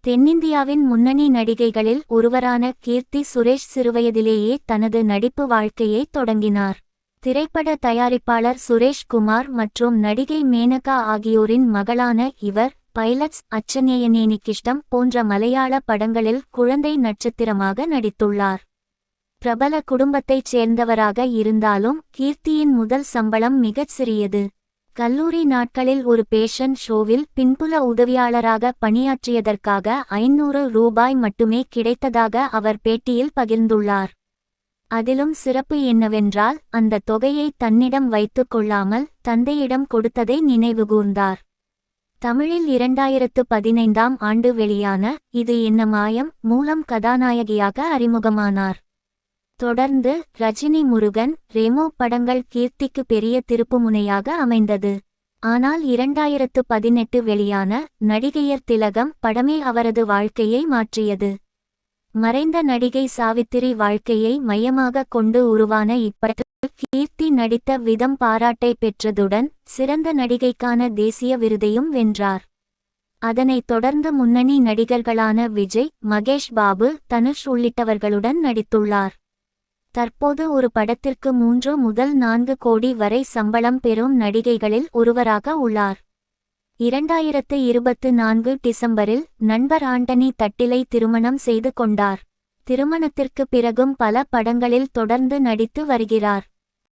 தென்னிந்தியாவின் முன்னணி நடிகைகளில் ஒருவரான கீர்த்தி சுரேஷ் சிறுவயதிலேயே தனது நடிப்பு வாழ்க்கையை தொடங்கினார். திரைப்பட தயாரிப்பாளர் சுரேஷ் குமார் மற்றும் நடிகை மேனகா ஆகியோரின் மகளான இவர் பைலட்ஸ், அச்சநேயனேனிக்கிஷ்டம் போன்ற மலையாள படங்களில் குழந்தை நட்சத்திரமாக நடித்துள்ளார். பிரபல குடும்பத்தைச் சேர்ந்தவராக இருந்தாலும் கீர்த்தியின் முதல் சம்பளம் மிகச் சிறியது. கல்லூரி நாட்களில் ஒரு பேஷன் ஷோவில் பின்புல உதவியாளராக பணியாற்றியதற்காக 500 ரூபாய் மட்டுமே கிடைத்ததாக அவர் பேட்டியில் பகிர்ந்துள்ளார். அதிலும் சிறப்பு என்னவென்றால் அந்த தொகையை தன்னிடம் வைத்துக் கொள்ளாமல் தந்தையிடம் கொடுத்ததை நினைவுகூர்ந்தார். தமிழில் 2015ஆம் ஆண்டு வெளியான இது என்ன மாயம் மூலம் கதாநாயகியாக அறிமுகமானார். தொடர்ந்து ரஜினி, முருகன், ரெமோ படங்கள் கீர்த்திக்கு பெரிய திருப்புமுனையாக அமைந்தது. ஆனால் 2018 வெளியான நடிகையர் திலகம் படமே அவரது வாழ்க்கையை மாற்றியது. மறைந்த நடிகை சாவித்திரி வாழ்க்கையை மையமாக கொண்டு உருவான இப்படத்தில் கீர்த்தி நடித்த விதம் பாராட்டை பெற்றதுடன் சிறந்த நடிகைக்கான தேசிய விருதையும் வென்றார். அதனைத் தொடர்ந்து முன்னணி நடிகர்களான விஜய், மகேஷ் பாபு, தனுஷ் உள்ளிட்டவர்களுடன் நடித்துள்ளார். தற்போது ஒரு படத்திற்கு 3 முதல் 4 கோடி வரை சம்பளம் பெறும் நடிகைகளில் ஒருவராக உள்ளார். 2024 டிசம்பரில் நண்பர் ஆண்டனி தட்டிலை திருமணம் செய்து கொண்டார். திருமணத்திற்கு பிறகும் பல படங்களில் தொடர்ந்து நடித்து வருகிறார்.